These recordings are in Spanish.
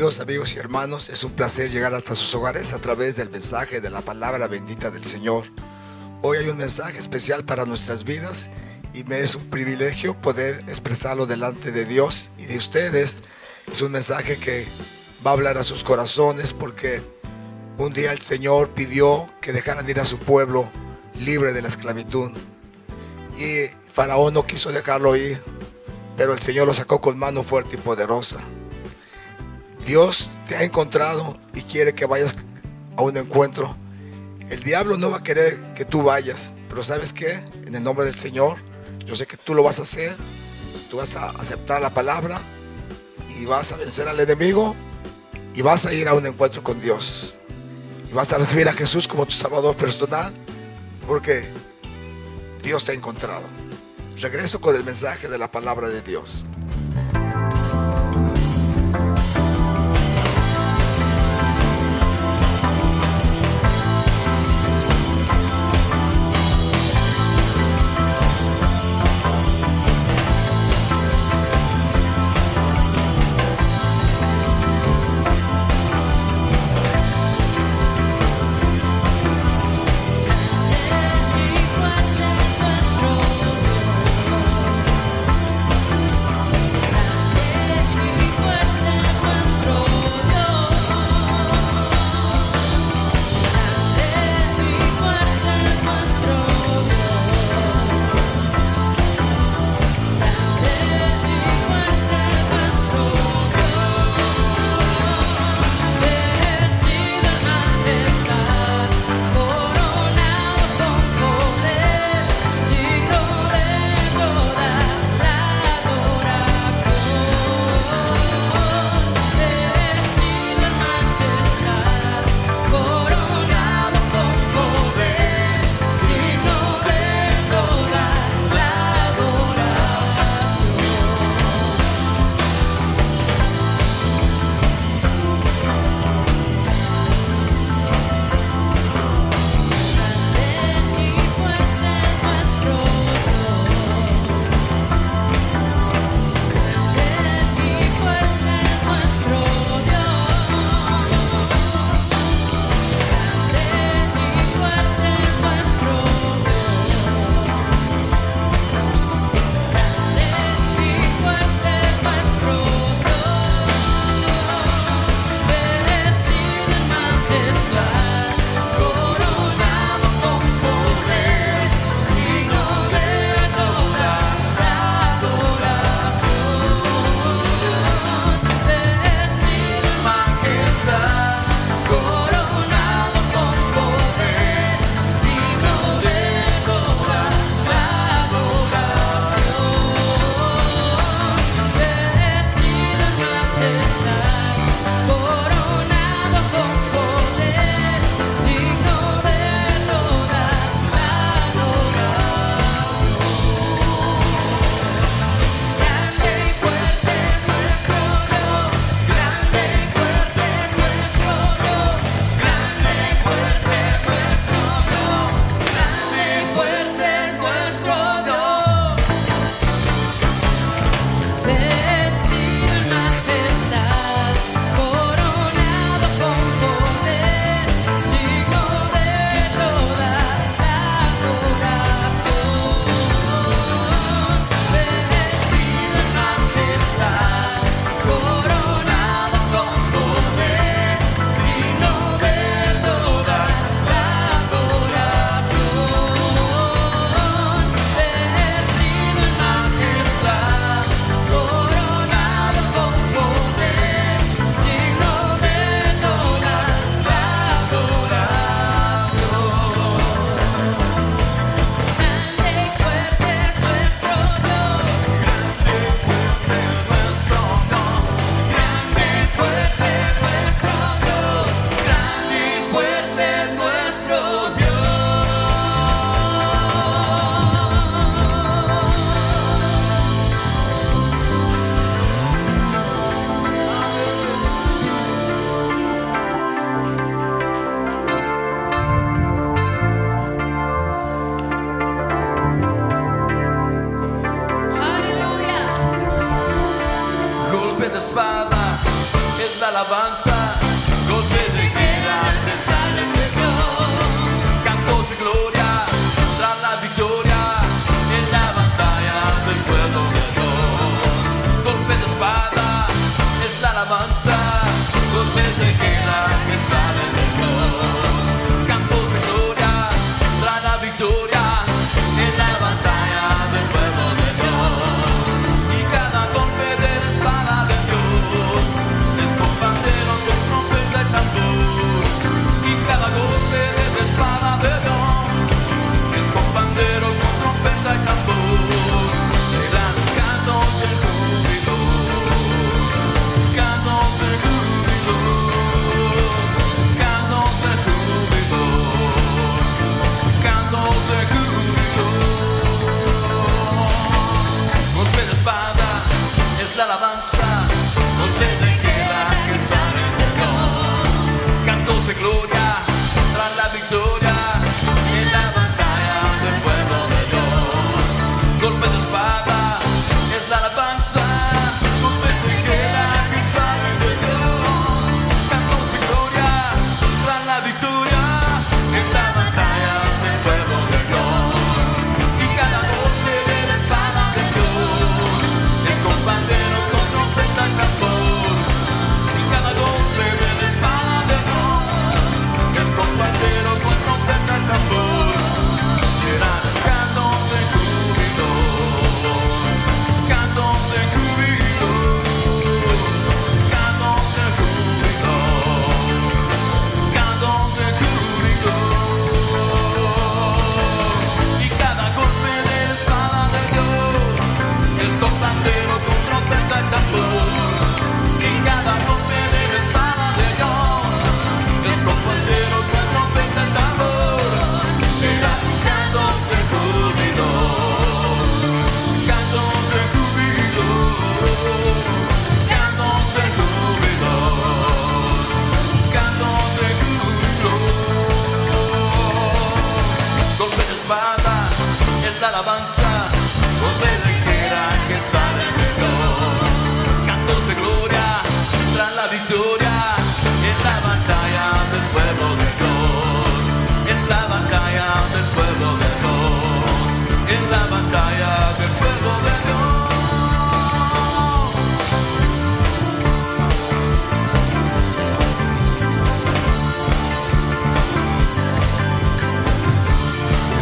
Queridos amigos y hermanos, es un placer llegar hasta sus hogares a través del mensaje de la palabra bendita del Señor. Hoy hay un mensaje especial para nuestras vidas y me es un privilegio poder expresarlo delante de Dios y de ustedes. Es un mensaje que va a hablar a sus corazones porque un día el Señor pidió que dejaran ir a su pueblo libre de la esclavitud y Faraón no quiso dejarlo ir, pero el Señor lo sacó con mano fuerte y poderosa. Dios te ha encontrado y quiere que vayas a un encuentro. El diablo no va a querer que tú vayas, pero ¿sabes qué? En el nombre del Señor, yo sé que tú lo vas a hacer. Tú vas a aceptar la palabra y vas a vencer al enemigo y vas a ir a un encuentro con Dios. Y vas a recibir a Jesús como tu Salvador personal, porque Dios te ha encontrado. Regreso con el mensaje de la palabra de Dios.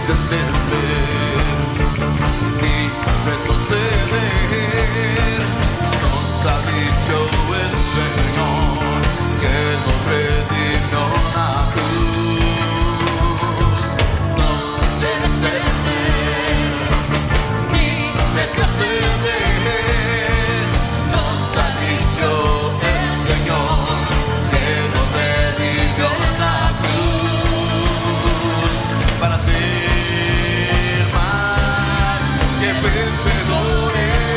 puedes temer y retroceder. Nos ha dicho el Señor que nos redimió la cruz. No debes temer ni retroceder. Nos ha dicho el Señor que nos redimió la cruz para ser más que vencedores.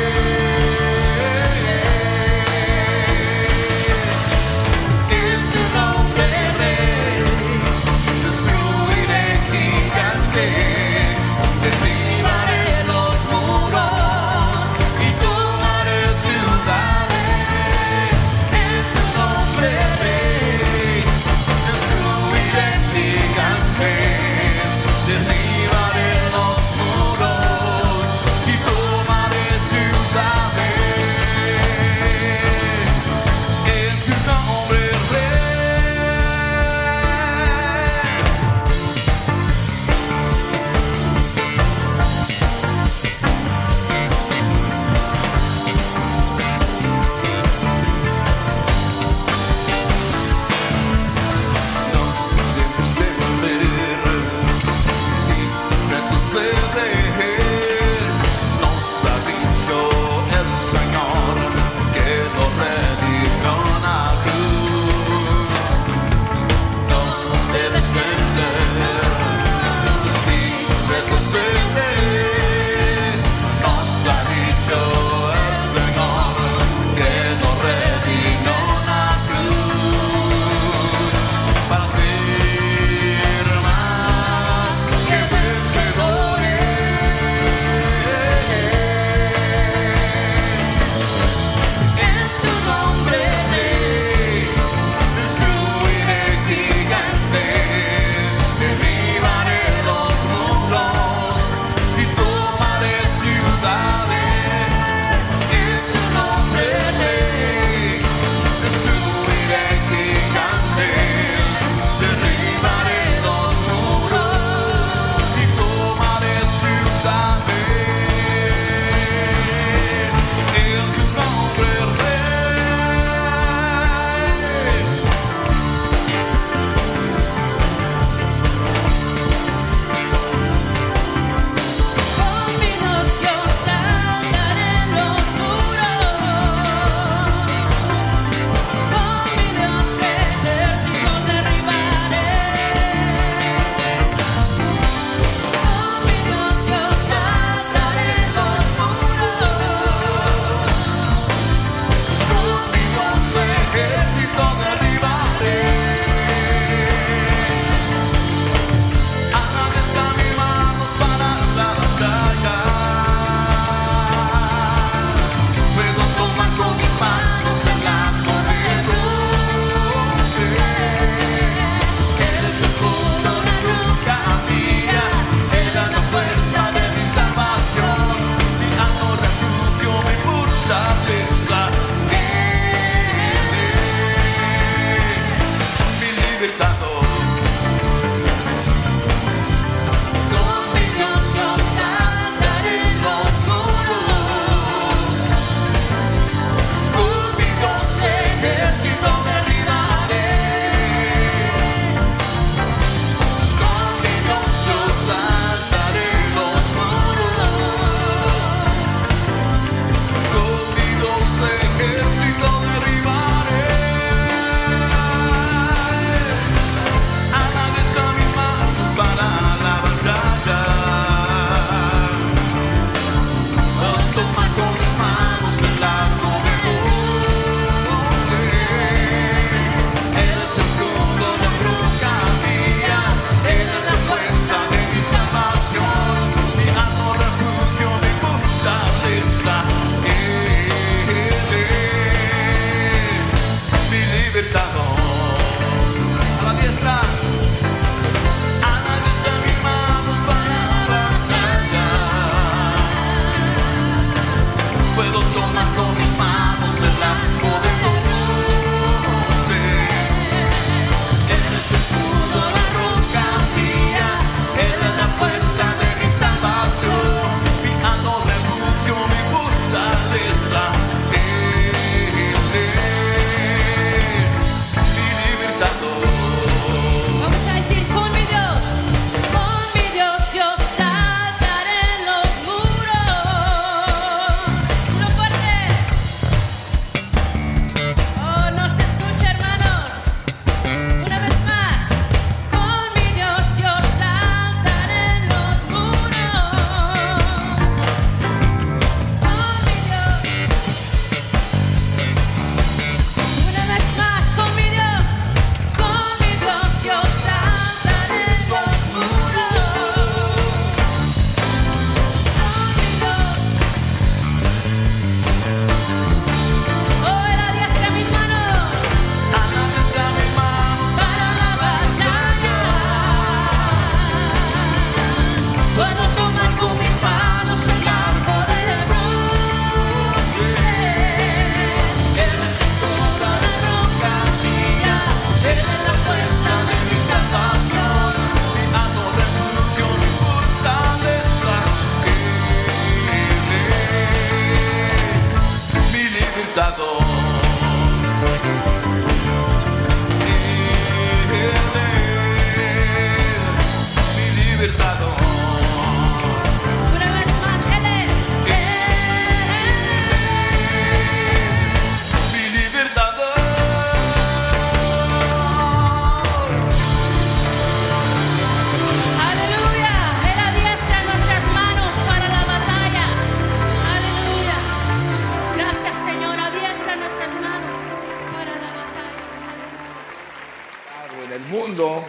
el mundo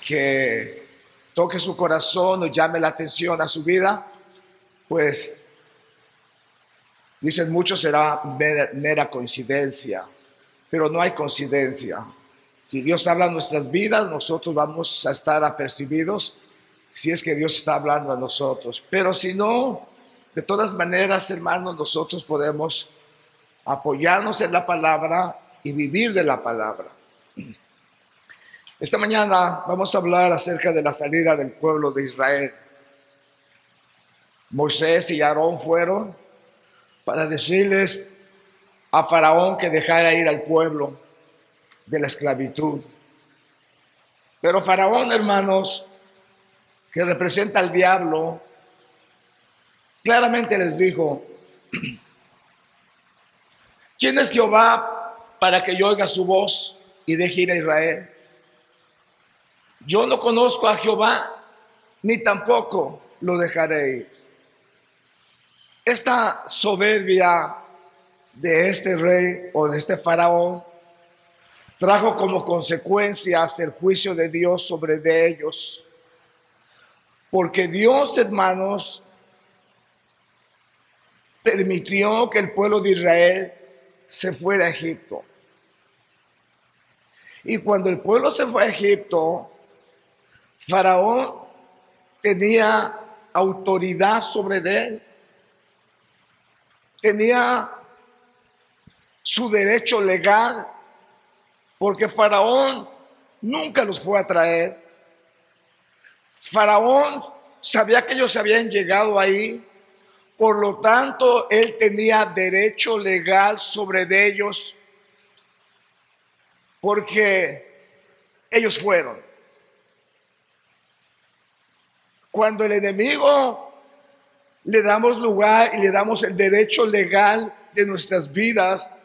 que toque su corazón o llame la atención a su vida, pues dicen muchos será mera coincidencia, pero no hay coincidencia. Si Dios habla en nuestras vidas, nosotros vamos a estar apercibidos si es que Dios está hablando a nosotros. Pero si no, de todas maneras, hermanos, nosotros podemos apoyarnos en la palabra y vivir de la palabra. Esta mañana vamos a hablar acerca de la salida del pueblo de Israel. Moisés y Aarón fueron para decirles a Faraón que dejara ir al pueblo de la esclavitud. Pero Faraón, hermanos, que representa al diablo, claramente les dijo: ¿quién es Jehová para que yo oiga su voz y deje ir a Israel? Yo no conozco a Jehová, ni tampoco lo dejaré ir. Esta soberbia de este rey o de este faraón trajo como consecuencias el juicio de Dios sobre de ellos. Porque Dios, hermanos, permitió que el pueblo de Israel se fuera a Egipto. Y cuando el pueblo se fue a Egipto, Faraón tenía autoridad sobre él. Tenía su derecho legal, porque Faraón nunca los fue a traer. Faraón sabía que ellos habían llegado ahí, por lo tanto, él tenía derecho legal sobre ellos, porque ellos fueron. Cuando el enemigo le damos lugar y le damos el derecho legal de nuestras vidas,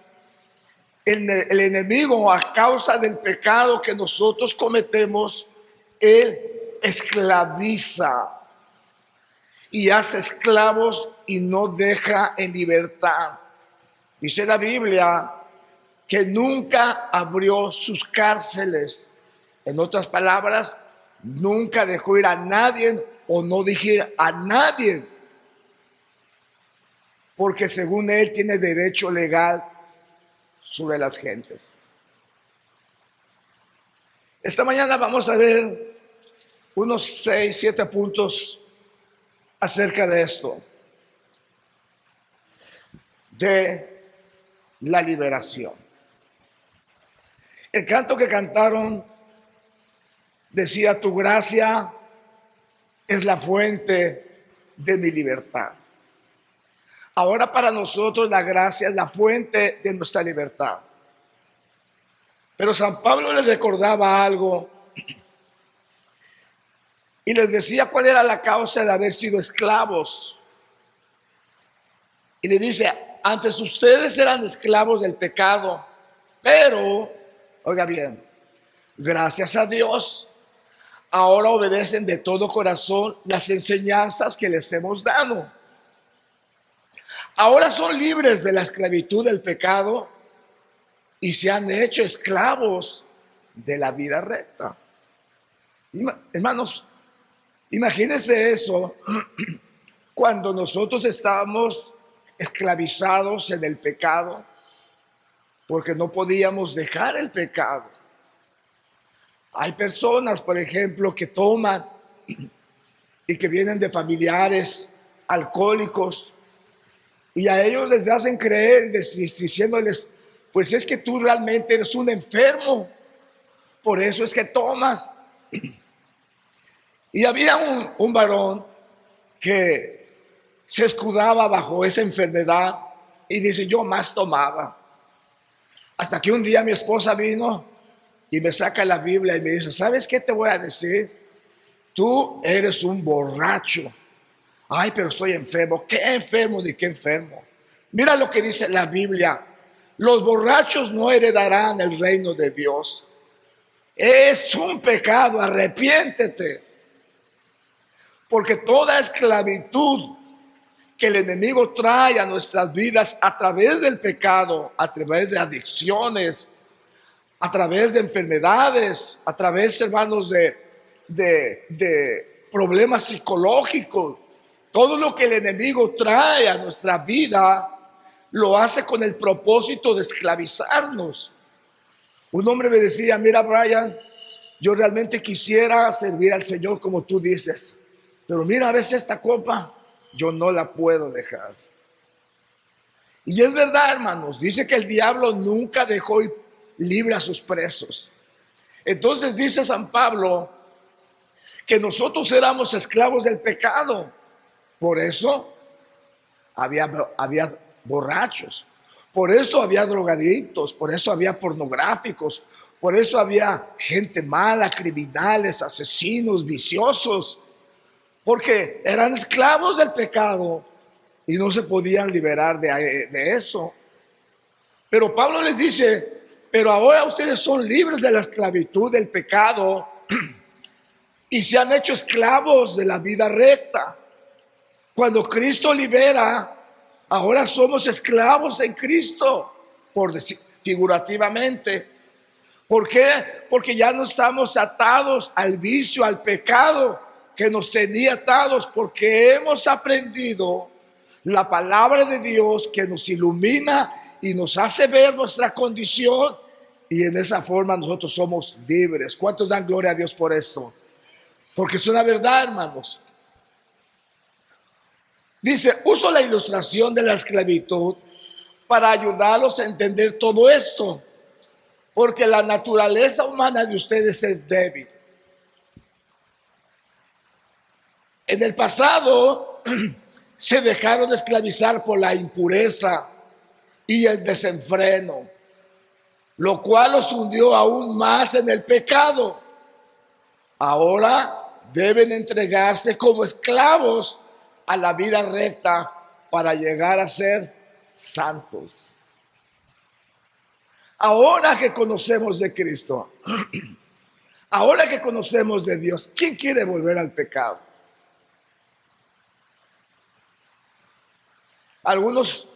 el enemigo, a causa del pecado que nosotros cometemos, él esclaviza y hace esclavos y no deja en libertad. Dice la Biblia que nunca abrió sus cárceles. En otras palabras, nunca dejó ir a nadie o no dejó a nadie, porque según él tiene derecho legal sobre las gentes. Esta mañana vamos a ver unos 6, 7 puntos acerca de esto, de la liberación. El canto que cantaron decía: tu gracia es la fuente de mi libertad. Ahora para nosotros la gracia es la fuente de nuestra libertad. Pero San Pablo les recordaba algo y les decía cuál era la causa de haber sido esclavos. Y le dice: antes ustedes eran esclavos del pecado, pero, oiga bien, gracias a Dios, ahora obedecen de todo corazón las enseñanzas que les hemos dado. Ahora son libres de la esclavitud del pecado y se han hecho esclavos de la vida recta. Hermanos, imagínense eso cuando nosotros estábamos esclavizados en el pecado porque no podíamos dejar el pecado. Hay personas, por ejemplo, que toman y que vienen de familiares alcohólicos y a ellos les hacen creer diciéndoles: pues es que tú realmente eres un enfermo, por eso es que tomas. Y había un varón que se escudaba bajo esa enfermedad y dice: yo más tomaba. Hasta que un día mi esposa vino y me saca la Biblia y me dice: ¿sabes qué te voy a decir? Tú eres un borracho. Ay, pero estoy enfermo. ¿Qué enfermo ni qué enfermo? Mira lo que dice la Biblia: los borrachos no heredarán el reino de Dios. Es un pecado, arrepiéntete. Porque toda esclavitud que el enemigo trae a nuestras vidas a través del pecado, a través de adicciones, a través de enfermedades, a través, hermanos, de problemas psicológicos. Todo lo que el enemigo trae a nuestra vida lo hace con el propósito de esclavizarnos. Un hombre me decía: mira, Brian, yo realmente quisiera servir al Señor como tú dices, pero mira, a veces esta copa yo no la puedo dejar. Y es verdad, hermanos, dice que el diablo nunca dejó libre a sus presos. Entonces dice San Pablo que nosotros éramos esclavos del pecado. Por eso había borrachos, por eso había drogadictos, por eso había pornográficos, por eso había gente mala, criminales, asesinos, viciosos, porque eran esclavos del pecado y no se podían liberar de eso. Pero Pablo les dice: pero ahora ustedes son libres de la esclavitud del pecado y se han hecho esclavos de la vida recta. Cuando Cristo libera, ahora somos esclavos en Cristo, por decir figurativamente. ¿Por qué? Porque ya no estamos atados al vicio, al pecado que nos tenía atados, porque hemos aprendido la palabra de Dios que nos ilumina y nos hace ver nuestra condición, y en esa forma nosotros somos libres. ¿Cuántos dan gloria a Dios por esto? Porque es una verdad, hermanos. Dice: uso la ilustración de la esclavitud para ayudarlos a entender todo esto, porque la naturaleza humana de ustedes es débil. En el pasado se dejaron esclavizar por la impureza y el desenfreno, lo cual los hundió aún más en el pecado. Ahora deben entregarse como esclavos a la vida recta para llegar a ser santos. Ahora que conocemos de Cristo, ahora que conocemos de Dios, ¿quién quiere volver al pecado? Algunos,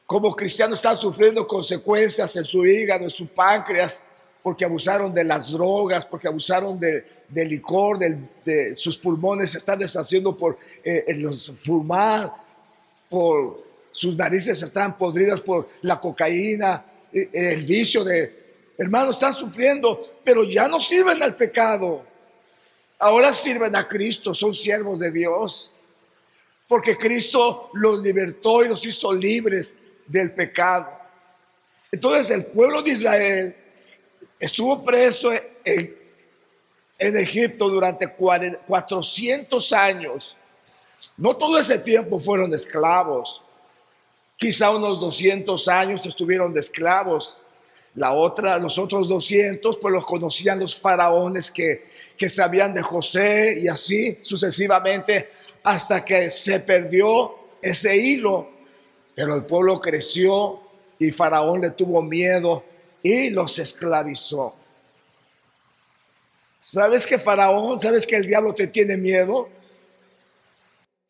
como cristianos, están sufriendo consecuencias en su hígado, en su páncreas, porque abusaron de las drogas, porque abusaron del licor, de sus pulmones se están deshaciendo por los fumar, por sus narices están podridas por la cocaína, el vicio hermanos, están sufriendo, pero ya no sirven al pecado. Ahora sirven a Cristo, son siervos de Dios, porque Cristo los libertó y los hizo libres del pecado. Entonces el pueblo de Israel estuvo preso en Egipto durante 400 años. No todo ese tiempo fueron esclavos. Quizá unos 200 años estuvieron de esclavos. Los otros 200 pues los conocían los faraones que sabían de José, y así sucesivamente hasta que se perdió ese hilo. Pero el pueblo creció y Faraón le tuvo miedo y los esclavizó. ¿Sabes que Faraón, sabes que el diablo te tiene miedo?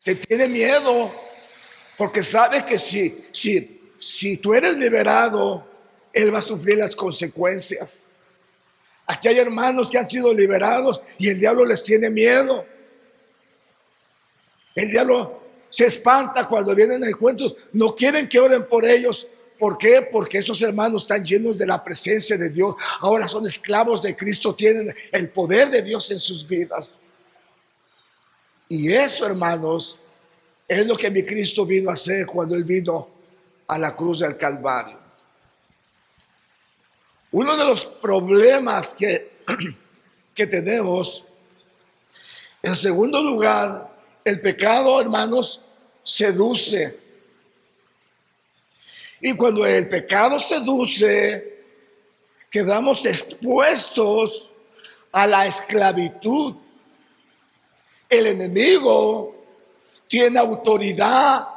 Te tiene miedo porque sabe que si tú eres liberado, él va a sufrir las consecuencias. Aquí hay hermanos que han sido liberados y el diablo les tiene miedo. El diablo se espanta cuando vienen encuentros. No quieren que oren por ellos. ¿Por qué? Porque esos hermanos están llenos de la presencia de Dios. Ahora son esclavos de Cristo, tienen el poder de Dios en sus vidas. Y eso, hermanos, es lo que mi Cristo vino a hacer cuando Él vino a la cruz del Calvario. Uno de los problemas que tenemos, en segundo lugar, el pecado, hermanos, seduce. Y cuando el pecado seduce, quedamos expuestos a la esclavitud. El enemigo tiene autoridad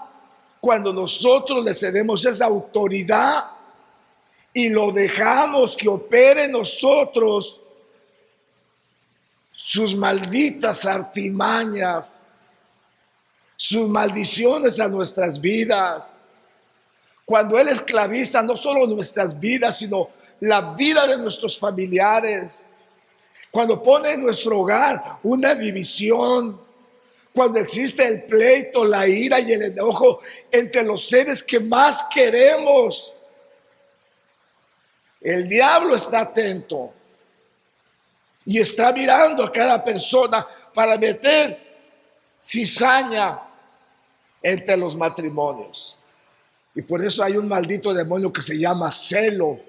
cuando nosotros le cedemos esa autoridad y lo dejamos que opere en nosotros sus malditas artimañas, sus maldiciones a nuestras vidas. Cuando Él esclaviza no solo nuestras vidas, sino la vida de nuestros familiares, cuando pone en nuestro hogar una división, cuando existe el pleito, la ira y el enojo entre los seres que más queremos. El diablo está atento y está mirando a cada persona para meter cizaña entre los matrimonios. Y por eso hay un maldito demonio que se llama celo.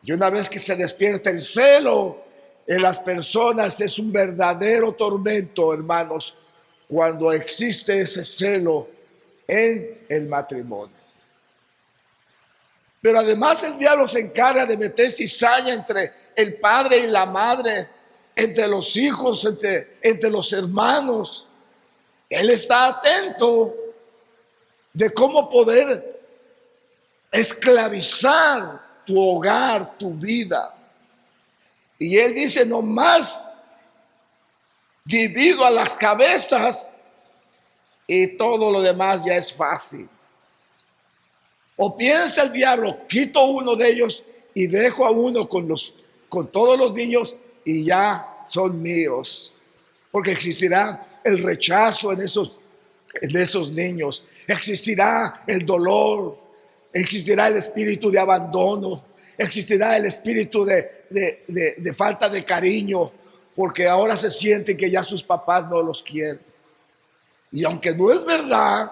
Y una vez que se despierta el celo en las personas, es un verdadero tormento, hermanos, cuando existe ese celo en el matrimonio. Pero además el diablo se encarga de meter cizaña entre el padre y la madre, entre los hijos, entre los hermanos. Él está atento de cómo poder esclavizar tu hogar, tu vida. Y él dice, nomás divido a las cabezas y todo lo demás ya es fácil. O piensa el diablo, quito uno de ellos y dejo a uno con todos los niños y ya son míos. Porque existirá el rechazo en esos niños. Existirá el dolor. Existirá el espíritu de abandono. Existirá el espíritu de falta de cariño. Porque ahora se sienten que ya sus papás no los quieren. Y aunque no es verdad,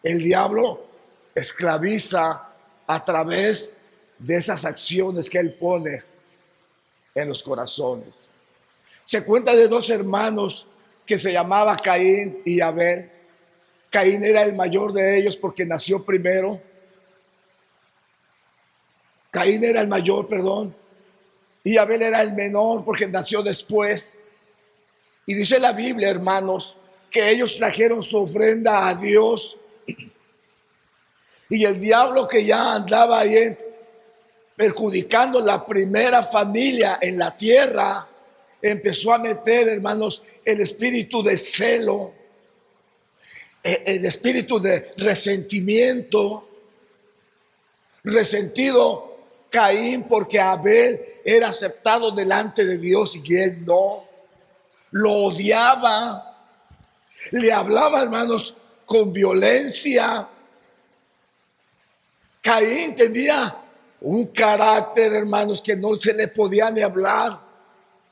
el diablo esclaviza a través de esas acciones que él pone en los corazones. Se cuenta de dos hermanos que se llamaba Caín y Abel. Caín era el mayor de ellos porque nació primero. Caín era el mayor, perdón. Y Abel era el menor porque nació después. Y dice la Biblia, hermanos, que ellos trajeron su ofrenda a Dios. Y el diablo, que ya andaba ahí perjudicando la primera familia en la tierra, empezó a meter, hermanos, el espíritu de celo, el espíritu de resentimiento. Resentido Caín porque Abel era aceptado delante de Dios y él no. Lo odiaba, le hablaba, hermanos, con violencia. Caín tenía un carácter, hermanos, que no se le podía ni hablar,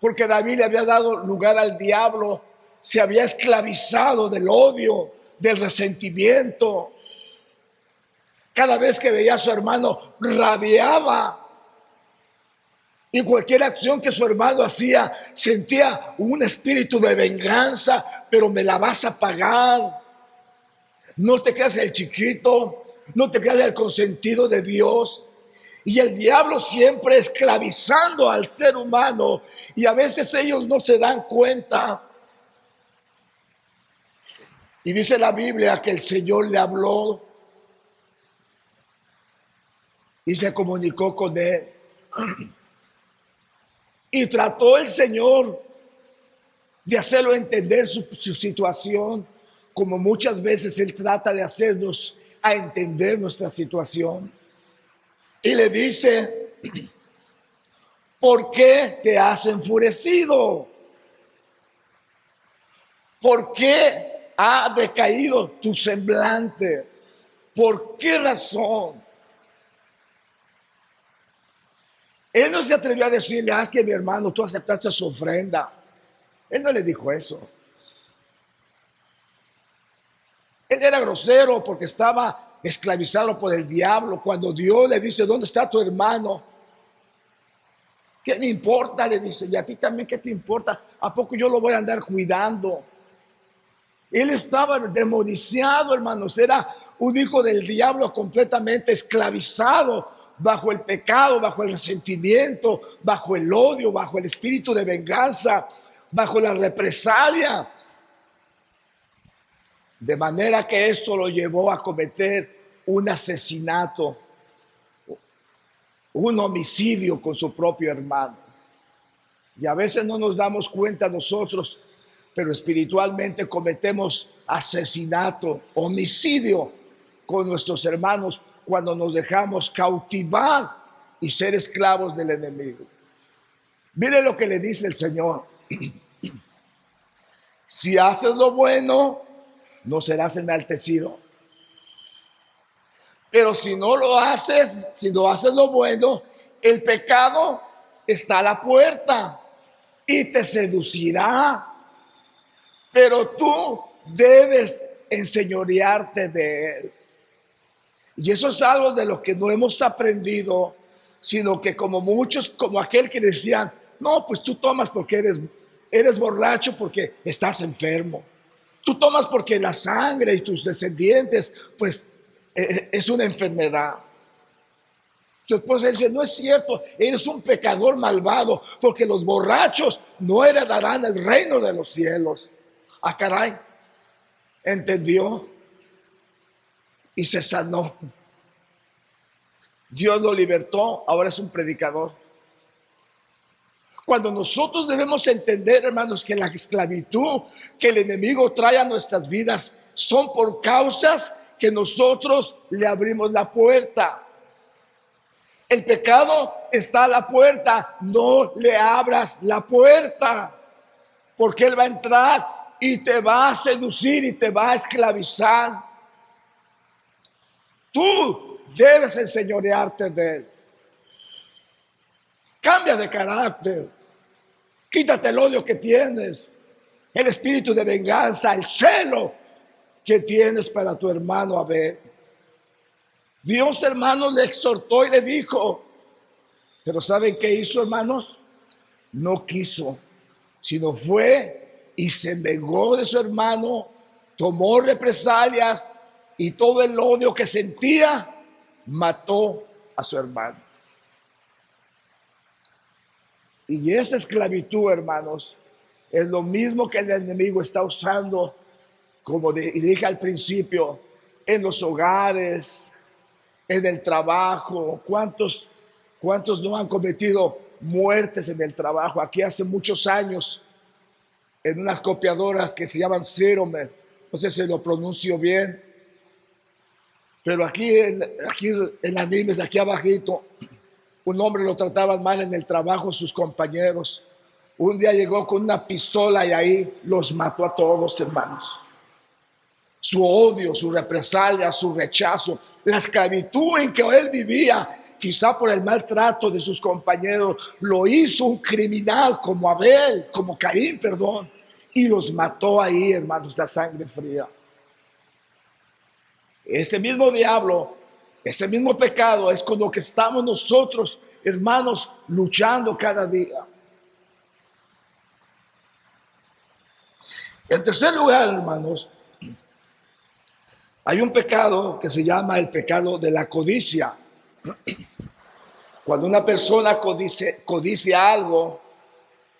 porque David le había dado lugar al diablo, se había esclavizado del odio, del resentimiento. Cada vez que veía a su hermano, rabiaba. Y cualquier acción que su hermano hacía, sentía un espíritu de venganza, pero me la vas a pagar. No te creas el chiquito. No te creas el consentido de Dios. Y el diablo siempre esclavizando al ser humano. Y a veces ellos no se dan cuenta. Y dice la Biblia que el Señor le habló y se comunicó con él. Y trató el Señor de hacerlo entender su situación, como muchas veces Él trata de hacernos a entender nuestra situación. Y le dice, ¿por qué te has enfurecido? ¿Por qué ha decaído tu semblante? ¿Por qué razón? Él no se atrevió a decirle, haz que mi hermano, tú aceptaste su ofrenda. Él no le dijo eso. Él era grosero porque estaba esclavizado por el diablo. Cuando Dios le dice, ¿dónde está tu hermano? ¿Qué me importa? Le dice, y a ti también, ¿qué te importa? ¿A poco yo lo voy a andar cuidando? Él estaba demoniciado, hermanos. Era un hijo del diablo completamente esclavizado bajo el pecado, bajo el resentimiento, bajo el odio, bajo el espíritu de venganza, bajo la represalia. De manera que esto lo llevó a cometer un asesinato, un homicidio con su propio hermano. Y a veces no nos damos cuenta nosotros, pero espiritualmente cometemos asesinato, homicidio con nuestros hermanos cuando nos dejamos cautivar y ser esclavos del enemigo. Mire lo que le dice el Señor. Si haces lo bueno, no serás enaltecido. Pero si no lo haces, si no haces lo bueno, el pecado está a la puerta y te seducirá. Pero tú debes enseñorearte de él. Y eso es algo de lo que no hemos aprendido, sino que como muchos, como aquel que decían, no, pues tú tomas porque eres borracho porque estás enfermo. Tú tomas porque la sangre y tus descendientes, pues es una enfermedad. Su esposa dice, no es cierto, eres un pecador malvado, porque los borrachos no heredarán el reino de los cielos. Ah, caray, entendió y se sanó. Dios lo libertó, ahora es un predicador. Cuando nosotros debemos entender, hermanos, que la esclavitud que el enemigo trae a nuestras vidas son por causas que nosotros le abrimos la puerta. El pecado está a la puerta, no le abras la puerta, porque él va a entrar y te va a seducir y te va a esclavizar. Tú debes enseñorearte de él. Cambia de carácter. Quítate el odio que tienes, el espíritu de venganza, el celo que tienes para tu hermano Abel. Dios, hermanos, le exhortó y le dijo, pero ¿saben qué hizo, hermanos? No quiso, sino fue y se vengó de su hermano, tomó represalias y todo el odio que sentía, mató a su hermano. Y esa esclavitud, hermanos, es lo mismo que el enemigo está usando, como dije al principio, en los hogares, en el trabajo. ¿Cuántos no han cometido muertes en el trabajo? Aquí hace muchos años, en unas copiadoras que se llaman Ceromer, no sé si lo pronuncio bien, pero aquí en Animes, aquí abajito, un hombre lo trataban mal en el trabajo sus compañeros. Un día llegó con una pistola y ahí los mató a todos, hermanos. Su odio, su represalia, su rechazo, la esclavitud en que él vivía, quizá por el maltrato de sus compañeros, lo hizo un criminal como Abel, como Caín, perdón, y los mató ahí, hermanos, a sangre fría. Ese mismo diablo, ese mismo pecado es con lo que estamos nosotros, hermanos, luchando cada día. En tercer lugar, hermanos, hay un pecado que se llama el pecado de la codicia. Cuando una persona codicia algo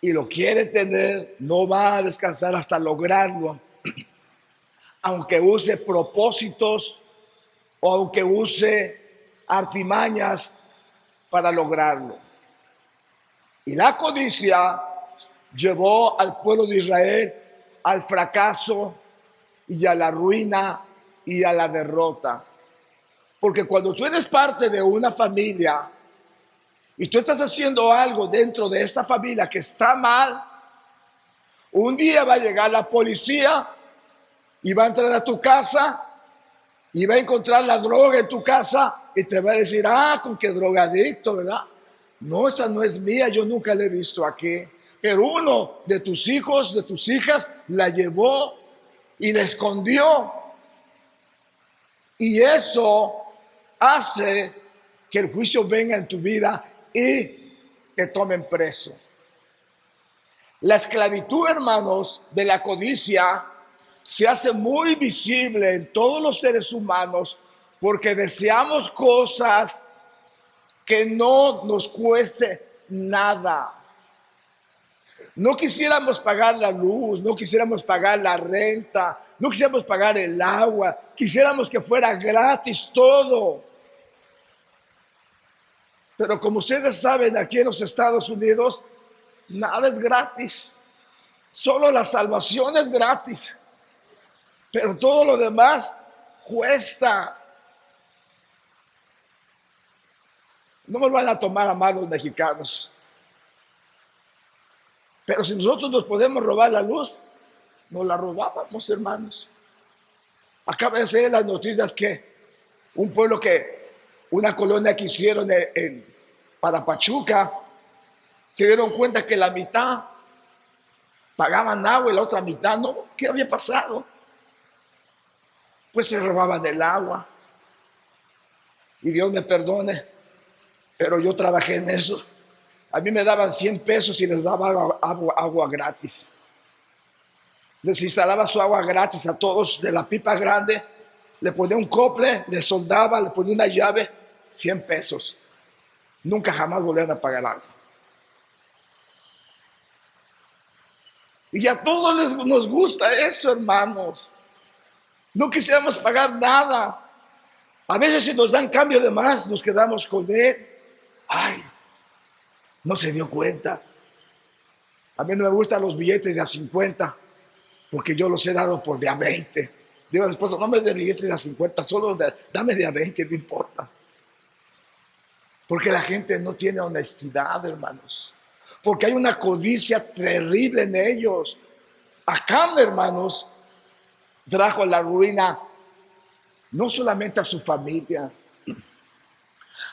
y lo quiere tener, no va a descansar hasta lograrlo, aunque use propósitos o aunque use artimañas para lograrlo. Y la codicia llevó al pueblo de Israel al fracaso y a la ruina y a la derrota. Porque cuando tú eres parte de una familia y tú estás haciendo algo dentro de esa familia que está mal, un día va a llegar la policía y va a entrar a tu casa y va a encontrar la droga en tu casa y te va a decir, con qué drogadicto, ¿verdad? No, esa no es mía, yo nunca la he visto aquí. Pero uno de tus hijos, de tus hijas, la llevó y la escondió. Y eso hace que el juicio venga en tu vida y te tomen preso. La esclavitud, hermanos, de la codicia se hace muy visible en todos los seres humanos porque deseamos cosas que no nos cueste nada. No quisiéramos pagar la luz, no quisiéramos pagar la renta, no quisiéramos pagar el agua, quisiéramos que fuera gratis todo. Pero como ustedes saben, aquí en los Estados Unidos, nada es gratis. Solo la salvación es gratis. Pero todo lo demás cuesta. No me van a tomar a mal los mexicanos. Pero si nosotros nos podemos robar la luz, nos la robábamos, hermanos. Acaba de ser las noticias que un pueblo una colonia que hicieron para Pachuca, se dieron cuenta que la mitad pagaban agua y la otra mitad no. ¿Qué había pasado? Pues se robaban el agua. Y Dios me perdone, pero yo trabajé en eso. A mí me daban 100 pesos y les daba agua gratis. Les instalaba su agua gratis a todos de la pipa grande. Le ponía un cople, le soldaba, le ponía una llave, 100 pesos. Nunca jamás volvían a pagar agua. Y a todos nos gusta eso, hermanos. No quisiéramos pagar nada. A veces si nos dan cambio de más, nos quedamos con él. Ay, no se dio cuenta. A mí no me gustan los billetes de a 50, porque yo los he dado por de a 20. Digo a mi esposo, no me dé billetes de a 50, solo dame de a 20, no importa. Porque la gente no tiene honestidad, hermanos. Porque hay una codicia terrible en ellos. Acán, hermanos, trajo la ruina no solamente a su familia.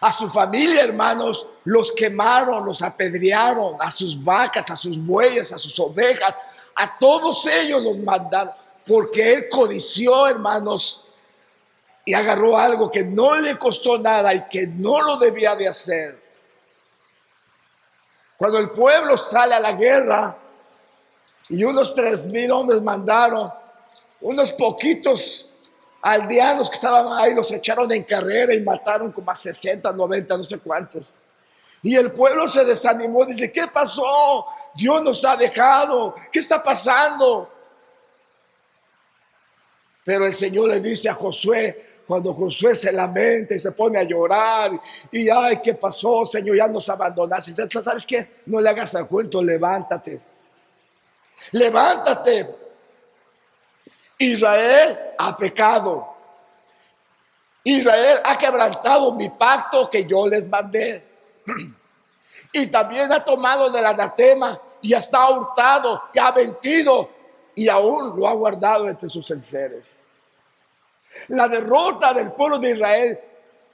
A su familia, hermanos, los quemaron, los apedrearon, a sus vacas, a sus bueyes, a sus ovejas, a todos ellos los mandaron, porque él codició, hermanos, y agarró algo que no le costó nada y que no lo debía de hacer. Cuando el pueblo sale a la guerra y unos 3,000 hombres mandaron, unos poquitos aldeanos que estaban ahí los echaron en carrera y mataron como a 60, 90, no sé cuántos. Y el pueblo se desanimó, dice, ¿qué pasó? Dios nos ha dejado, ¿qué está pasando? Pero el Señor le dice a Josué, cuando Josué se lamenta y se pone a llorar, y ay, ¿qué pasó, Señor? Ya nos abandonaste. ¿Sabes qué? No le hagas al cuento, levántate. Levántate. Israel ha pecado. Israel ha quebrantado mi pacto que yo les mandé. Y también ha tomado del anatema y está hurtado y ha mentido y aún lo ha guardado entre sus enseres. La derrota del pueblo de Israel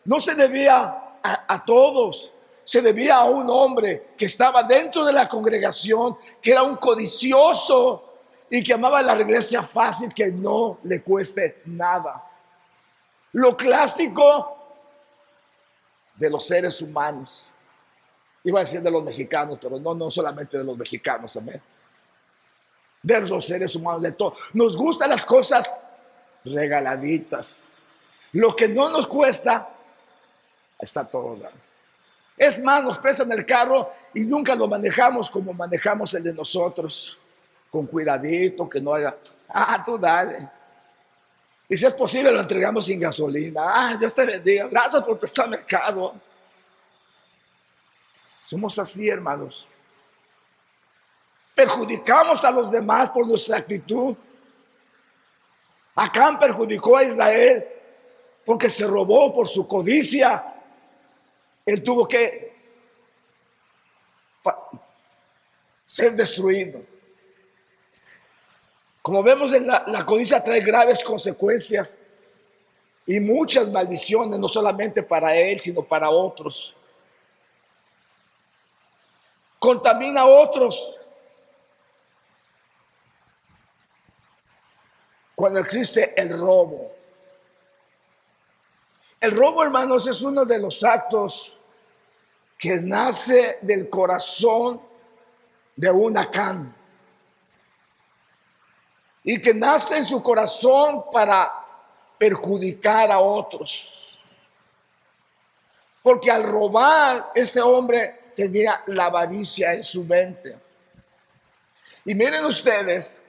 no se debía a todos, se debía a un hombre que estaba dentro de la congregación, que era un codicioso y que amaba la iglesia fácil, que no le cueste nada. Lo clásico de los seres humanos. Iba a decir de los mexicanos, pero no solamente de los mexicanos también. De los seres humanos, de todo. Nos gustan las cosas regaladitas. Lo que no nos cuesta, está todo dado. Es más, nos prestan el carro y nunca lo manejamos como manejamos el de nosotros. Con cuidadito, que no haga, tú dale. Y si es posible lo entregamos sin gasolina. Dios te bendiga, gracias por prestarme el carro. Somos así, hermanos. Perjudicamos a los demás por nuestra actitud. Acán perjudicó a Israel porque se robó por su codicia. Él tuvo que ser destruido. Como vemos, la codicia trae graves consecuencias y muchas maldiciones, no solamente para él, sino para otros. Contamina a otros. Cuando existe el robo. El robo, hermanos, es uno de los actos que nace del corazón de un Acán. Y que nace en su corazón para perjudicar a otros. Porque al robar, este hombre tenía la avaricia en su mente. Y miren ustedes,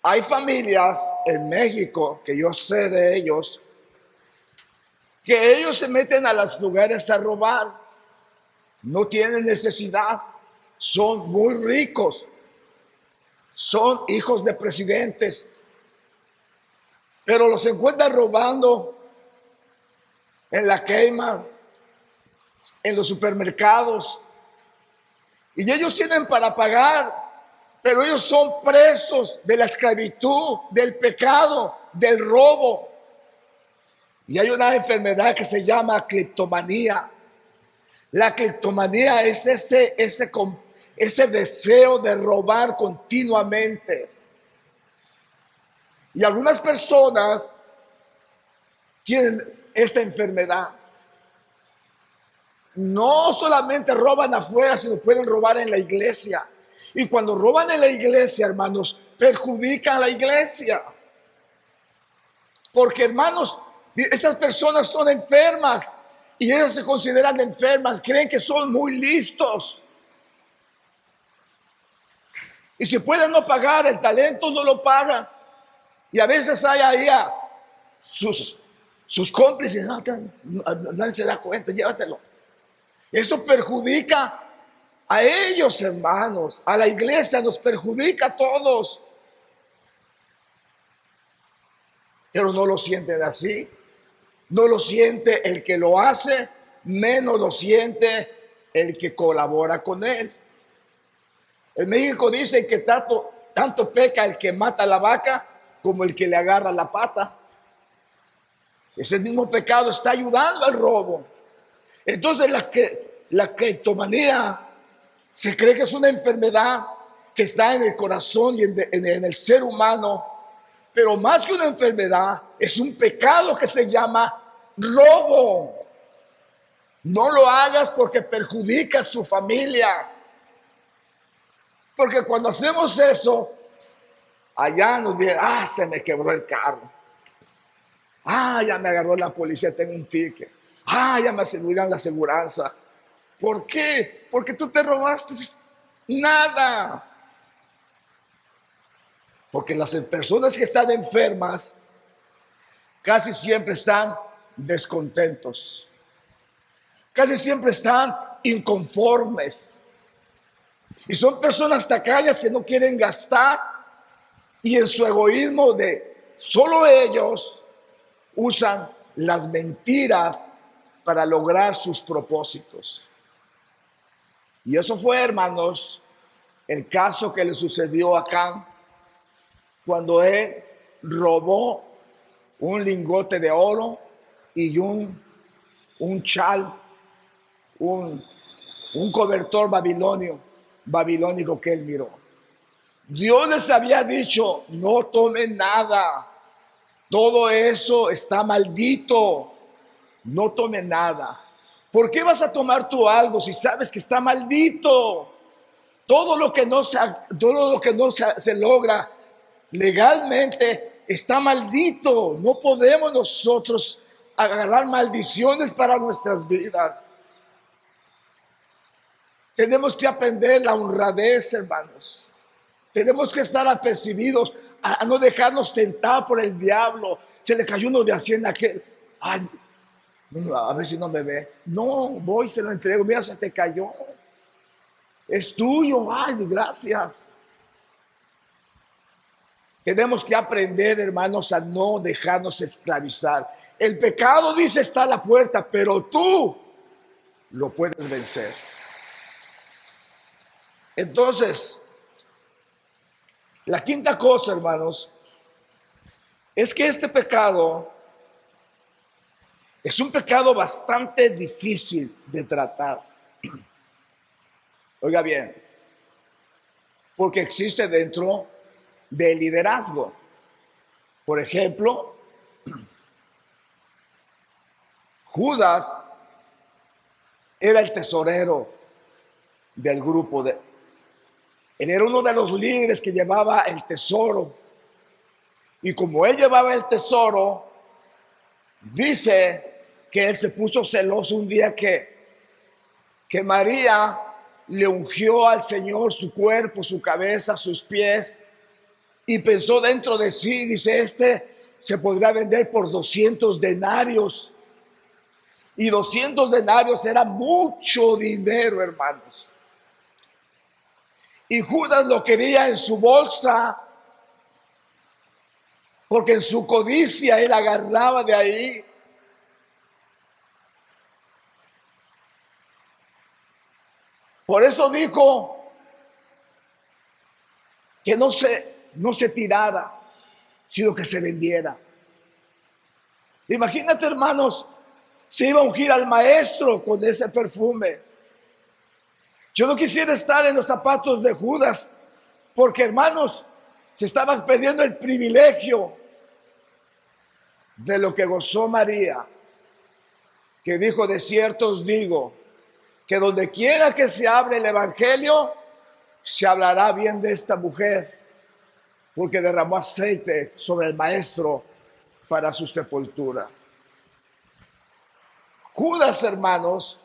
hay familias en México, que yo sé de ellos, que ellos se meten a los lugares a robar. No tienen necesidad, son muy ricos. Son hijos de presidentes, pero los encuentran robando en la quema, en los supermercados y ellos tienen para pagar, pero ellos son presos de la esclavitud, del pecado, del robo. Y hay una enfermedad que se llama cleptomanía. La cleptomanía es ese deseo de robar continuamente. Y algunas personas tienen esta enfermedad. No solamente roban afuera, sino pueden robar en la iglesia. Y cuando roban en la iglesia, hermanos, perjudican a la iglesia. Porque, hermanos, estas personas son enfermas y ellas se consideran enfermas, creen que son muy listos. Y si pueden no pagar, el talento no lo pagan. Y a veces hay ahí a sus cómplices, nadie se da cuenta, llévatelo. Eso perjudica a ellos, hermanos, a la iglesia, nos perjudica a todos. Pero no lo sienten así. No lo siente el que lo hace, menos lo siente el que colabora con él. En México dicen que tanto peca el que mata a la vaca como el que le agarra la pata. Ese mismo pecado está ayudando al robo. Entonces la cleptomanía se cree que es una enfermedad que está en el corazón y en el ser humano, pero más que una enfermedad, es un pecado que se llama robo. No lo hagas porque perjudicas tu familia. Porque cuando hacemos eso, allá nos viene, se me quebró el carro. Ya me agarró la policía, tengo un ticket. Ya me aseguran la aseguranza. ¿Por qué? Porque tú te robaste nada. Porque las personas que están enfermas casi siempre están descontentos. Casi siempre están inconformes. Y son personas tacañas que no quieren gastar y en su egoísmo de solo ellos usan las mentiras para lograr sus propósitos. Y eso fue, hermanos, el caso que le sucedió a Acán cuando él robó un lingote de oro y un chal, un cobertor babilónico que él miró. Dios les había dicho, no tomen nada, todo eso está maldito, no tomen nada. ¿Por qué vas a tomar tú algo si sabes que está maldito? Todo lo que no se logra legalmente está maldito. No podemos nosotros agarrar maldiciones para nuestras vidas. Tenemos que aprender la honradez, hermanos. Tenemos que estar apercibidos a no dejarnos tentar por el diablo. Se le cayó uno de Hacienda aquel. A ver si no me ve. No, voy, se lo entrego. Mira, se te cayó. Es tuyo. Gracias. Tenemos que aprender, hermanos, a no dejarnos esclavizar. El pecado, dice, está a la puerta, pero tú lo puedes vencer. Entonces, la quinta cosa, hermanos, es que este pecado es un pecado bastante difícil de tratar. Oiga bien, porque existe dentro del liderazgo. Por ejemplo, Judas era el tesorero del grupo él era uno de los líderes que llevaba el tesoro. Y como él llevaba el tesoro, dice que él se puso celoso un día que María le ungió al Señor su cuerpo, su cabeza, sus pies, y pensó dentro de sí, dice, se podrá vender por 200 denarios. Y 200 denarios era mucho dinero, hermanos. Y Judas lo quería en su bolsa, porque en su codicia él agarraba de ahí. Por eso dijo que no se tirara, sino que se vendiera. Imagínate, hermanos, se iba a ungir al maestro con ese perfume. Yo no quisiera estar en los zapatos de Judas, porque, hermanos, se estaban perdiendo el privilegio de lo que gozó María, que dijo: de cierto os digo, que donde quiera que se hable el evangelio, se hablará bien de esta mujer, porque derramó aceite sobre el maestro para su sepultura. Judas, hermanos,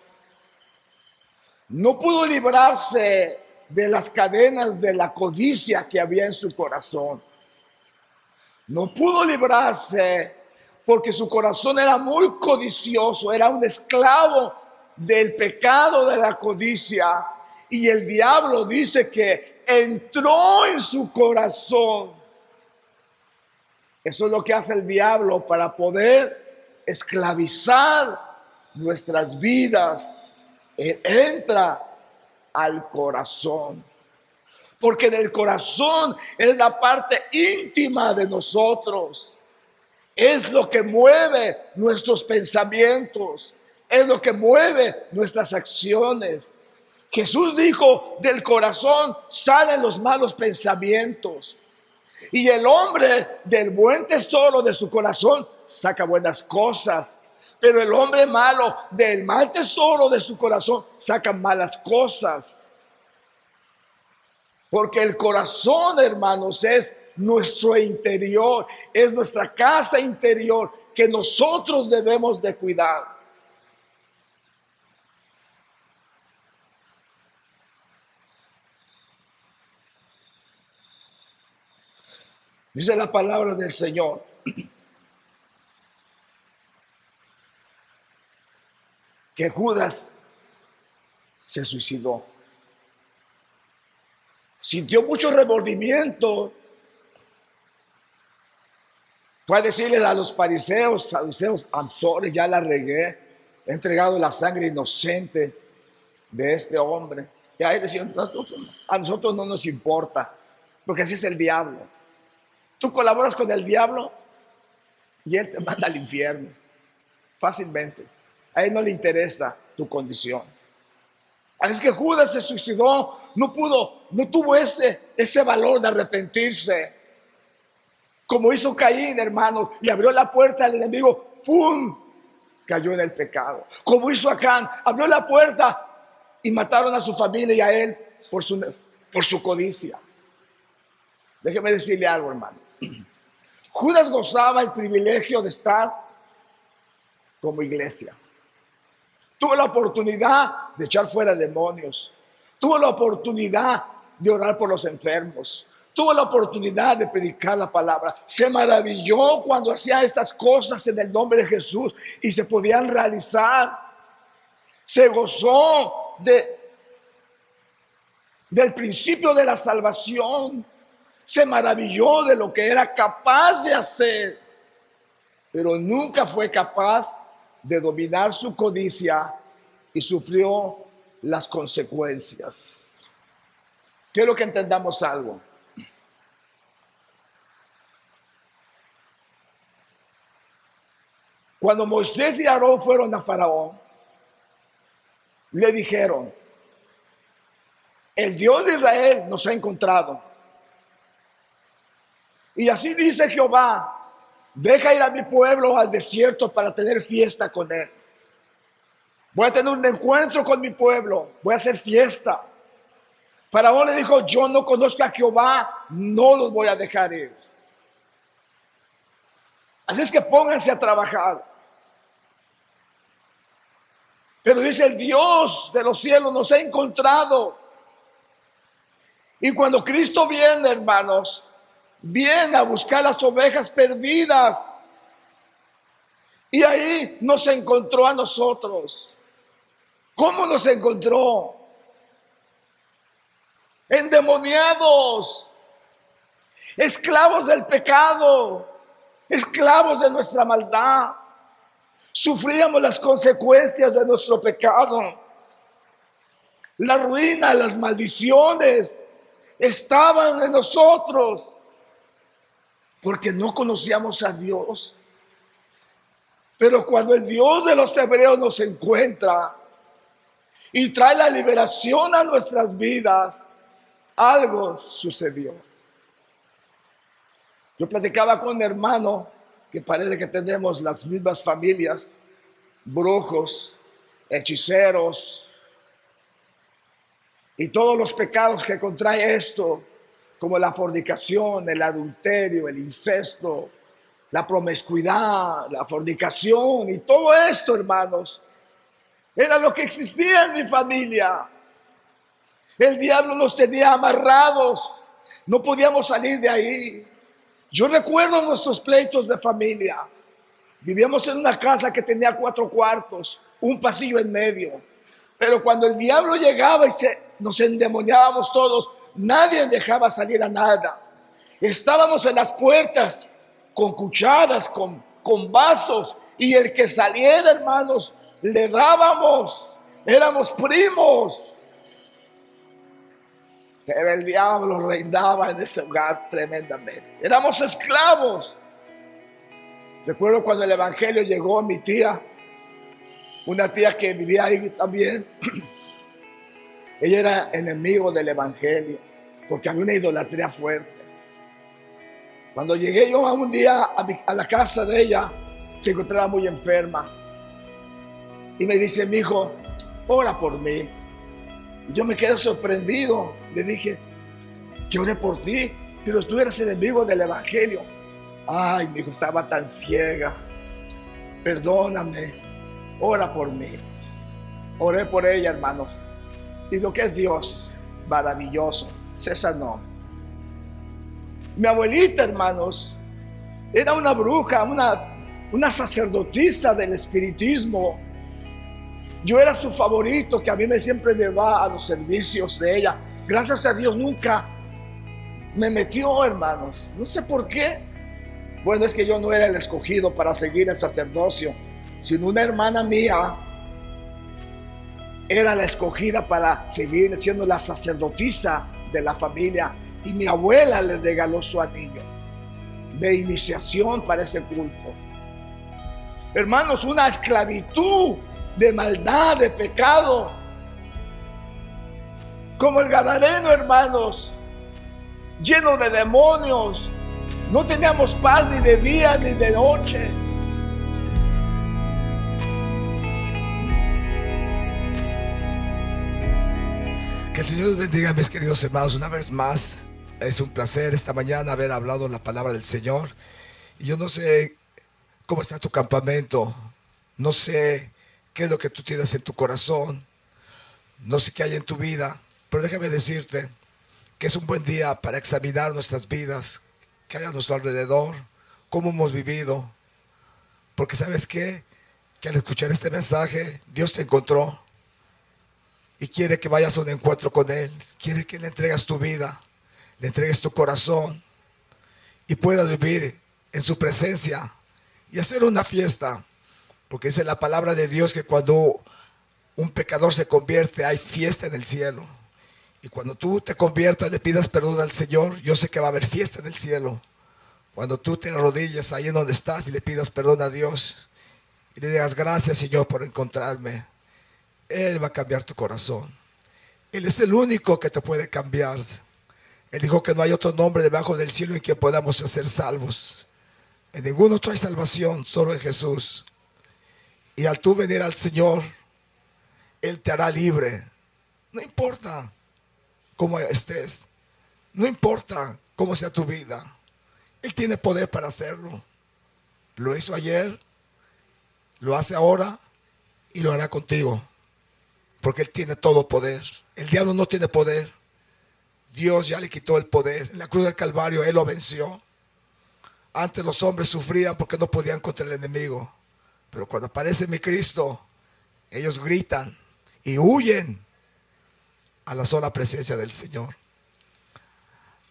no pudo librarse de las cadenas de la codicia que había en su corazón. No pudo librarse porque su corazón era muy codicioso, era un esclavo del pecado de la codicia. Y el diablo dice que entró en su corazón. Eso es lo que hace el diablo para poder esclavizar nuestras vidas. Él entra al corazón, porque del corazón es la parte íntima de nosotros, es lo que mueve nuestros pensamientos, es lo que mueve nuestras acciones. Jesús dijo: del corazón salen los malos pensamientos, y el hombre del buen tesoro de su corazón saca buenas cosas, pero el hombre malo del mal tesoro de su corazón saca malas cosas. Porque el corazón, hermanos, es nuestro interior, es nuestra casa interior que nosotros debemos de cuidar. Dice la palabra del Señor que Judas se suicidó. Sintió mucho remordimiento. Fue a decirle a los fariseos, saduceos: I'm sorry, ya la regué, he entregado la sangre inocente de este hombre. Y ahí decían: a nosotros no nos importa, porque así es el diablo. Tú colaboras con el diablo y él te manda al infierno fácilmente. A él no le interesa tu condición. Así es que Judas se suicidó, no tuvo ese valor de arrepentirse. Como hizo Caín, hermano, le abrió la puerta al enemigo, ¡pum!, cayó en el pecado. Como hizo Acán, abrió la puerta y mataron a su familia y a él por su codicia. Déjeme decirle algo, hermano. Judas gozaba el privilegio de estar como iglesia. Tuvo la oportunidad de echar fuera demonios. Tuvo la oportunidad de orar por los enfermos. Tuvo la oportunidad de predicar la palabra. Se maravilló cuando hacía estas cosas en el nombre de Jesús y se podían realizar. Se gozó del principio de la salvación. Se maravilló de lo que era capaz de hacer, pero nunca fue capaz de dominar su codicia y sufrió las consecuencias. Quiero que entendamos algo. Cuando Moisés y Aarón fueron a Faraón, le dijeron: el Dios de Israel nos ha encontrado. Y así dice Jehová: deja ir a mi pueblo al desierto para tener fiesta con él. Voy a tener un encuentro con mi pueblo, voy a hacer fiesta. Faraón le dijo: yo no conozco a Jehová, no los voy a dejar ir. Así es que pónganse a trabajar. Pero dice: el Dios de los cielos nos ha encontrado. Y cuando Cristo viene, hermanos, viene a buscar las ovejas perdidas. Y ahí nos encontró a nosotros. ¿Cómo nos encontró? Endemoniados, esclavos del pecado, esclavos de nuestra maldad. Sufríamos las consecuencias de nuestro pecado. La ruina, las maldiciones estaban en nosotros porque no conocíamos a Dios. Pero cuando el Dios de los hebreos nos encuentra y trae la liberación a nuestras vidas, algo sucedió. Yo platicaba con un hermano que parece que tenemos las mismas familias, brujos, hechiceros y todos los pecados que contrae esto, como la fornicación, el adulterio, el incesto, la promiscuidad, la fornicación y todo esto, hermanos, era lo que existía en mi familia. El diablo nos tenía amarrados, no podíamos salir de ahí. Yo recuerdo nuestros pleitos de familia. Vivíamos en una casa que tenía 4 cuartos, un pasillo en medio. Pero cuando el diablo llegaba y nos endemoniábamos todos, nadie dejaba salir a nada. Estábamos en las puertas con cucharas, con vasos, y el que saliera, hermanos, le dábamos. Éramos primos. Pero el diablo reinaba en ese hogar tremendamente. Éramos esclavos. Recuerdo cuando el evangelio llegó a mi tía, una tía que vivía ahí también. Ella era enemigo del evangelio porque había una idolatría fuerte. Cuando llegué yo a un día a la casa de ella, se encontraba muy enferma y me dice: mi hijo, ora por mí. Y yo me quedé sorprendido. Le dije: que ore por ti, pero tú eres enemigo del evangelio. Ay, mi hijo, estaba tan ciega. Perdóname, ora por mí. Oré por ella, hermanos. Y lo que es Dios, maravilloso, se sanó. Mi abuelita, hermanos, era una bruja, una sacerdotisa del espiritismo. Yo era su favorito, que a mí siempre me va a los servicios de ella. Gracias a Dios nunca me metió, hermanos. No sé por qué. Bueno, es que yo no era el escogido para seguir el sacerdocio, sino una hermana mía era la escogida para seguir siendo la sacerdotisa de la familia. Y mi abuela le regaló su anillo de iniciación para ese culto. Hermanos, una esclavitud de maldad, de pecado. Como el gadareno, hermanos, lleno de demonios. No teníamos paz ni de día ni de noche. Que el Señor los bendiga, mis queridos hermanos, una vez más. Es un placer esta mañana haber hablado la palabra del Señor. Y yo no sé cómo está tu campamento. No sé qué es lo que tú tienes en tu corazón. No sé qué hay en tu vida. Pero déjame decirte que es un buen día para examinar nuestras vidas, que hay a nuestro alrededor, cómo hemos vivido. Porque ¿sabes qué? Que al escuchar este mensaje, Dios te encontró y quiere que vayas a un encuentro con Él. Quiere que le entregues tu vida, le entregues tu corazón y puedas vivir en su presencia y hacer una fiesta. Porque dice la palabra de Dios que cuando un pecador se convierte, hay fiesta en el cielo. Y cuando tú te conviertas, le pidas perdón al Señor, yo sé que va a haber fiesta en el cielo. Cuando tú te arrodilles ahí en donde estás y le pidas perdón a Dios y le digas: gracias, Señor, por encontrarme, Él va a cambiar tu corazón. Él es el único que te puede cambiar. Él dijo que no hay otro nombre debajo del cielo en quien podamos ser salvos. En ningún otro hay salvación, solo en Jesús. Y al tú venir al Señor, Él te hará libre. No importa cómo estés, no importa cómo sea tu vida, Él tiene poder para hacerlo. Lo hizo ayer, lo hace ahora y lo hará contigo, porque Él tiene todo poder. El diablo no tiene poder. Dios ya le quitó el poder. En la cruz del Calvario Él lo venció. Antes los hombres sufrían porque no podían contra el enemigo, pero cuando aparece mi Cristo, ellos gritan y huyen a la sola presencia del Señor.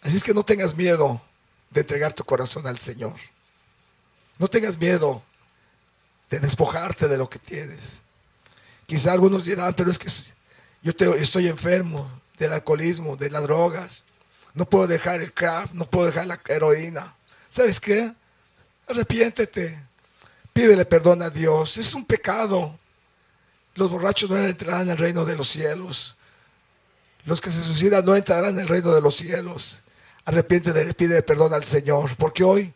Así es que no tengas miedo de entregar tu corazón al Señor. No tengas miedo de despojarte de lo que tienes. Quizá algunos dirán: pero es que Estoy enfermo del alcoholismo, de las drogas. No puedo dejar el crack, no puedo dejar la heroína. ¿Sabes qué? Arrepiéntete. Pídele perdón a Dios. Es un pecado. Los borrachos no entrarán en el reino de los cielos. Los que se suicidan no entrarán en el reino de los cielos. Arrepiéntete, pide perdón al Señor. Porque hoy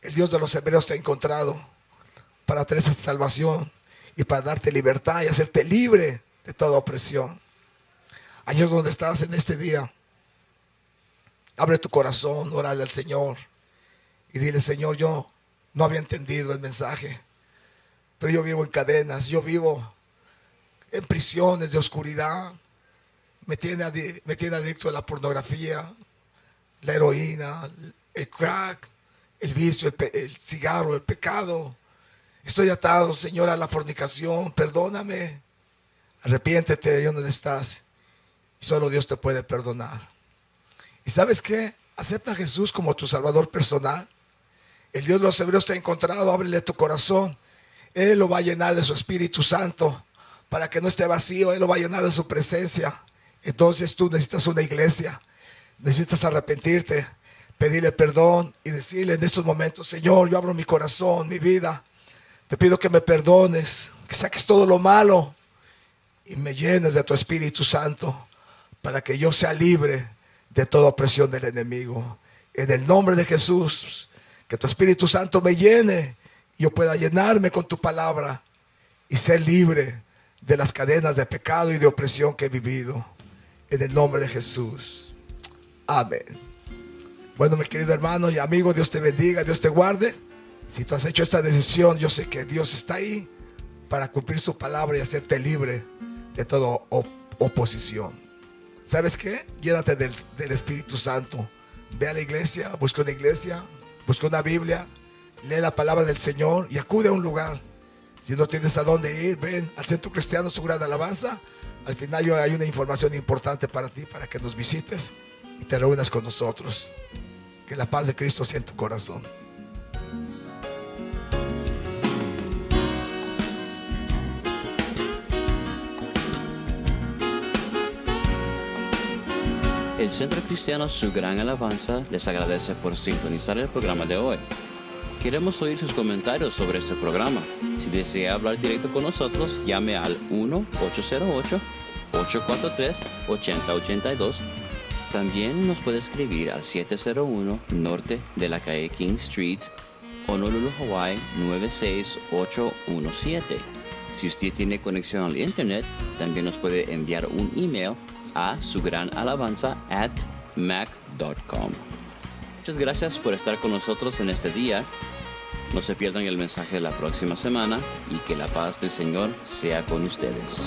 el Dios de los hebreos te ha encontrado para traer esa salvación y para darte libertad y hacerte libre de toda opresión. Allí es donde estás en este día. Abre tu corazón, órale al Señor y dile: Señor, yo no había entendido el mensaje, pero yo vivo en cadenas, yo vivo en prisiones de oscuridad. Me tiene adicto a la pornografía, la heroína, el crack, el vicio, el cigarro, el pecado. Estoy atado, Señor, a la fornicación. Perdóname. Arrepiéntete de donde estás. Y solo Dios te puede perdonar. ¿Y sabes qué? Acepta a Jesús como tu Salvador personal. El Dios de los hebreos te ha encontrado. Ábrele tu corazón. Él lo va a llenar de su Espíritu Santo para que no esté vacío. Él lo va a llenar de su presencia. Entonces tú necesitas una iglesia. Necesitas arrepentirte, pedirle perdón y decirle en estos momentos: Señor, yo abro mi corazón, mi vida. Te pido que me perdones, que saques todo lo malo y me llenes de tu Espíritu Santo para que yo sea libre de toda opresión del enemigo. En el nombre de Jesús, que tu Espíritu Santo me llene y yo pueda llenarme con tu palabra y ser libre de las cadenas de pecado y de opresión que he vivido. En el nombre de Jesús. Amén. Bueno, mi querido hermano y amigo, Dios te bendiga, Dios te guarde. Si tú has hecho esta decisión, yo sé que Dios está ahí para cumplir su palabra y hacerte libre de toda oposición. ¿Sabes qué? Llénate del Espíritu Santo. Ve a la iglesia, busca una Biblia, lee la palabra del Señor y acude a un lugar. Si no tienes a dónde ir, ven al Centro Cristiano Su Gran Alabanza. Al final hay una información importante para ti, para que nos visites y te reúnas con nosotros. Que la paz de Cristo sea en tu corazón. El Centro Cristiano Su Gran Alabanza les agradece por sintonizar el programa de hoy. Queremos oír sus comentarios sobre este programa. Si desea hablar directo con nosotros, llame al 1-808-843-8082. También nos puede escribir al 701 Norte de la calle King Street, Honolulu, Hawaii 96817. Si usted tiene conexión al internet, también nos puede enviar un email a sugranalabanza@mac.com. Muchas gracias por estar con nosotros en este día. No se pierdan el mensaje de la próxima semana y que la paz del Señor sea con ustedes.